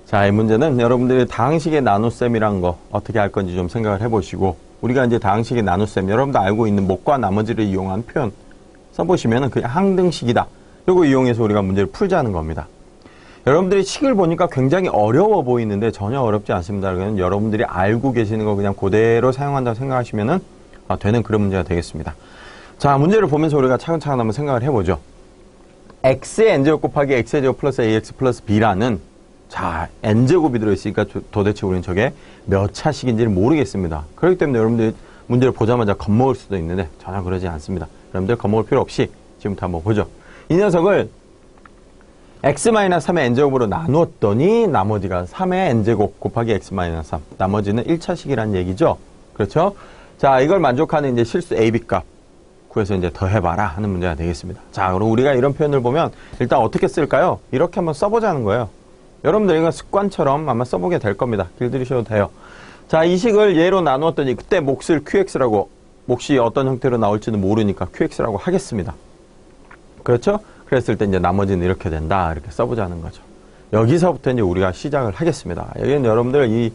자, 이 문제는 여러분들이 다항식의 나눗셈이란 거 어떻게 할 건지 좀 생각을 해보시고, 우리가 이제 다항식의 나눗셈, 여러분도 알고 있는 목과 나머지를 이용한 표현 써보시면은 그냥 항등식이다. 요거 이용해서 우리가 문제를 풀자는 겁니다. 여러분들이 식을 보니까 굉장히 어려워 보이는데 전혀 어렵지 않습니다. 그러면 여러분들이 알고 계시는 거 그냥 그대로 사용한다고 생각하시면은 되는 그런 문제가 되겠습니다. 자, 문제를 보면서 우리가 차근차근 한번 생각을 해보죠. x의 n제곱 곱하기 x의 제곱 플러스 ax 플러스 b라는, 자, n제곱이 들어있으니까 도대체 우리는 저게 몇 차식인지를 모르겠습니다. 그렇기 때문에 여러분들이 문제를 보자마자 겁먹을 수도 있는데 전혀 그러지 않습니다. 여러분들 겁먹을 필요 없이 지금부터 한번 보죠. 이 녀석을 x-3의 n제곱으로 나누었더니 나머지가 3의 n제곱 곱하기 x-3, 나머지는 1차식이란 얘기죠. 그렇죠? 자, 이걸 만족하는 이제 실수 a, b 값 구해서 이제 더해봐라 하는 문제가 되겠습니다. 자, 그럼 우리가 이런 표현을 보면 일단 어떻게 쓸까요? 이렇게 한번 써보자는 거예요. 여러분들 이거 습관처럼 아마 써보게 될 겁니다. 길들이셔도 돼요. 자, 이 식을 얘로 나누었더니 그때 몫을 qx라고, 몫이 어떤 형태로 나올지는 모르니까 qx라고 하겠습니다. 그렇죠? 그랬을 때 이제 나머지는 이렇게 된다. 이렇게 써보자는 거죠. 여기서부터 이제 우리가 시작을 하겠습니다. 여기는 여러분들 이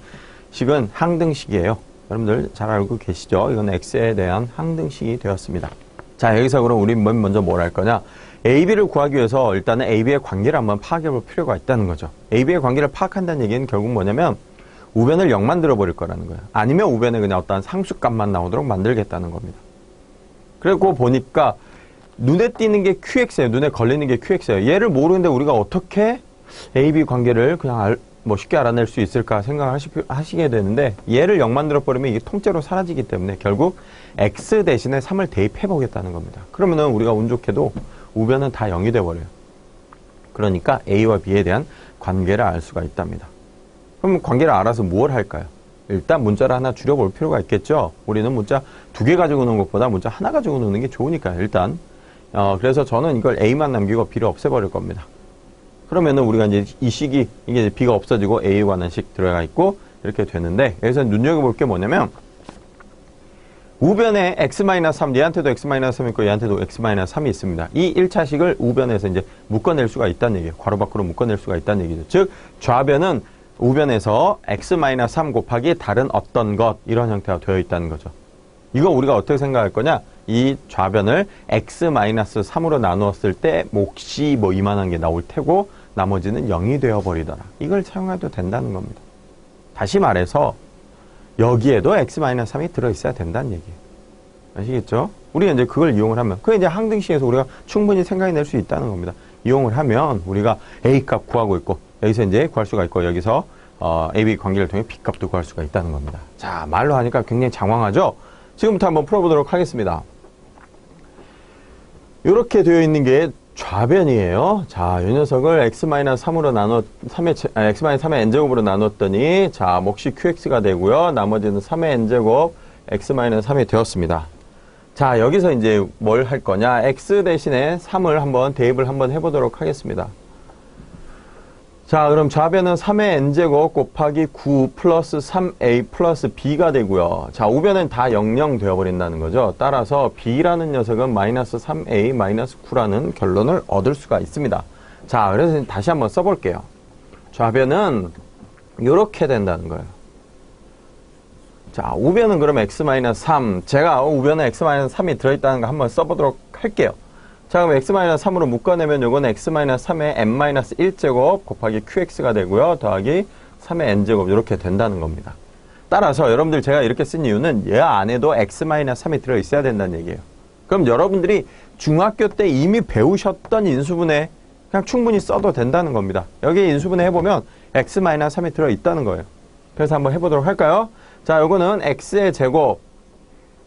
식은 항등식이에요. 여러분들 잘 알고 계시죠? 이건 x에 대한 항등식이 되었습니다. 자, 여기서 그럼 우리 먼저 뭘 할 거냐? AB를 구하기 위해서 일단은 AB의 관계를 한번 파악해 볼 필요가 있다는 거죠. AB의 관계를 파악한다는 얘기는 결국 뭐냐면 우변을 0 만들어 버릴 거라는 거예요. 아니면 우변에 그냥 어떤 상수값만 나오도록 만들겠다는 겁니다. 그리고 보니까 눈에 띄는 게 QX예요. 눈에 걸리는 게 QX예요. 얘를 모르는데 우리가 어떻게 AB 관계를 그냥 쉽게 알아낼 수 있을까 생각하시게 되는데, 얘를 0 만들어 버리면 이게 통째로 사라지기 때문에 결국 X 대신에 3을 대입해 보겠다는 겁니다. 그러면은 우리가 운 좋게도 우변은 다 0이 돼 버려요. 그러니까 A와 B에 대한 관계를 알 수가 있답니다. 그럼 관계를 알아서 무엇을 할까요? 일단 문자를 하나 줄여볼 필요가 있겠죠. 우리는 문자 2개 가지고 노는 것보다 문자 하나 가지고 노는 게 좋으니까요. 일단 그래서 저는 이걸 A만 남기고 B를 없애버릴 겁니다. 그러면은 우리가 이제 이 식이, 이게 이제 B가 없어지고 A에 관한 식 들어가 있고 이렇게 되는데, 여기서 눈여겨볼 게 뭐냐면 우변에 x-3, 얘한테도 x-3 있고 얘한테도 x-3이 있습니다. 이 1차식을 우변에서 이제 묶어낼 수가 있다는 얘기예요. 괄호 밖으로 묶어낼 수가 있다는 얘기죠. 즉, 좌변은 우변에서 x-3 곱하기 다른 어떤 것, 이런 형태가 되어 있다는 거죠. 이거 우리가 어떻게 생각할 거냐? 이 좌변을 x-3으로 나누었을 때 몫이 뭐 이만한 게 나올 테고 나머지는 0이 되어버리더라. 이걸 사용해도 된다는 겁니다. 다시 말해서 여기에도 x-3이 들어있어야 된다는 얘기예요. 아시겠죠? 우리가 이제 그걸 이용을 하면, 그게 이제 항등식에서 우리가 충분히 생각해낼 수 있다는 겁니다. 이용을 하면 우리가 a 값 구하고 있고, 여기서 이제 구할 수가 있고, 여기서 AB 관계를 통해 B 값도 구할 수가 있다는 겁니다. 자, 말로 하니까 굉장히 장황하죠? 지금부터 한번 풀어보도록 하겠습니다. 이렇게 되어 있는 게 좌변이에요. 자, 이 녀석을 x-3으로 x-3의 n제곱으로 나눴더니, 자, 몫이 qx가 되고요. 나머지는 3의 n제곱 x-3이 되었습니다. 자, 여기서 이제 뭘 할 거냐? x 대신에 3을 한번 대입을 한번 해보도록 하겠습니다. 자, 그럼 좌변은 3의 n제곱 곱하기 9 플러스 3a 플러스 b가 되고요. 자, 우변은 다 00 되어버린다는 거죠. 따라서 b라는 녀석은 마이너스 3a 마이너스 9라는 결론을 얻을 수가 있습니다. 자, 그래서 다시 한번 써볼게요. 좌변은 이렇게 된다는 거예요. 자, 우변은 그럼 x-3. 제가 우변에 x-3이 들어있다는 거 한번 써보도록 할게요. 자, 그럼 x-3으로 묶어내면 요건 x-3의 n-1제곱 곱하기 qx가 되고요. 더하기 3의 n제곱 이렇게 된다는 겁니다. 따라서 여러분들 제가 이렇게 쓴 이유는 얘 안에도 x-3이 들어있어야 된다는 얘기예요. 그럼 여러분들이 중학교 때 이미 배우셨던 인수분해 그냥 충분히 써도 된다는 겁니다. 여기 인수분해 해보면 x-3이 들어있다는 거예요. 그래서 한번 해보도록 할까요? 자, 요거는 x의 제곱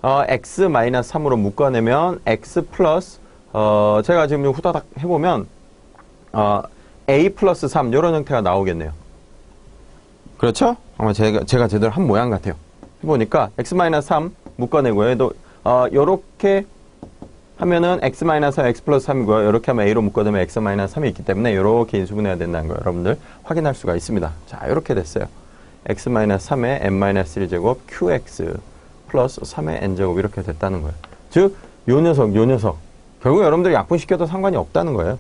x-3으로 묶어내면 x 플러스 제가 지금 후다닥 해보면, a 플러스 3, 이런 형태가 나오겠네요. 그렇죠? 아마 제가 제대로 한 모양 같아요. 해보니까, x-3 묶어내고요. 요렇게 하면은 x-3, x 플러스 3이고요. 요렇게 하면 a로 묶어내면 x-3이 있기 때문에 요렇게 인수분해야 된다는 거 여러분들 확인할 수가 있습니다. 자, 요렇게 됐어요. x-3의 n-1제곱 qx 플러스 3의 n제곱 이렇게 됐다는 거예요. 즉, 요 녀석. 결국 여러분들이 약분시켜도 상관이 없다는 거예요.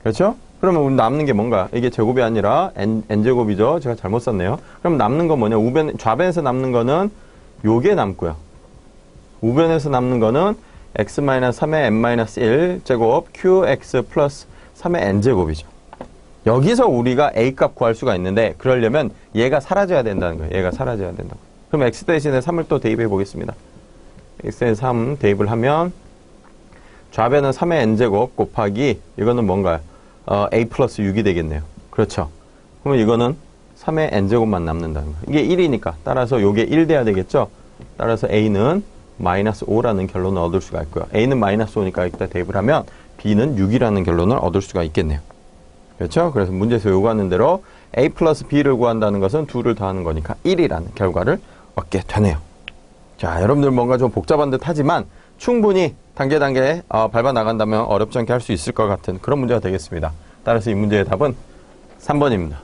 그렇죠? 그러면 우리 남는 게 뭔가? 이게 제곱이 아니라 n제곱이죠. 제가 잘못 썼네요. 그럼 남는 건 뭐냐? 좌변에서 남는 거는 요게 남고요. 우변에서 남는 거는 x-3의 n-1제곱 qx 플러스 3의 n제곱이죠. 여기서 우리가 a 값 구할 수가 있는데 그러려면 얘가 사라져야 된다는 거예요. 얘가 사라져야 된다고. 그럼 x 대신에 3을 또 대입해 보겠습니다. x에 3 대입을 하면 좌변은 3의 n제곱 곱하기 이거는 뭔가요? a 플러스 6이 되겠네요. 그렇죠. 그러면 이거는 3의 n제곱만 남는다는 거예요. 이게 1이니까 따라서 요게 1 돼야 되겠죠. 따라서 a는 마이너스 5라는 결론을 얻을 수가 있고요. a는 마이너스 5니까 여기다 대입을 하면 b는 6이라는 결론을 얻을 수가 있겠네요. 그렇죠? 그래서 문제에서 요구하는 대로 a 플러스 b를 구한다는 것은 2를 더하는 거니까 1이라는 결과를 얻게 되네요. 자, 여러분들 뭔가 좀 복잡한 듯 하지만 충분히 단계 밟아 나간다면 어렵지 않게 할 수 있을 것 같은 그런 문제가 되겠습니다. 따라서 이 문제의 답은 3번입니다.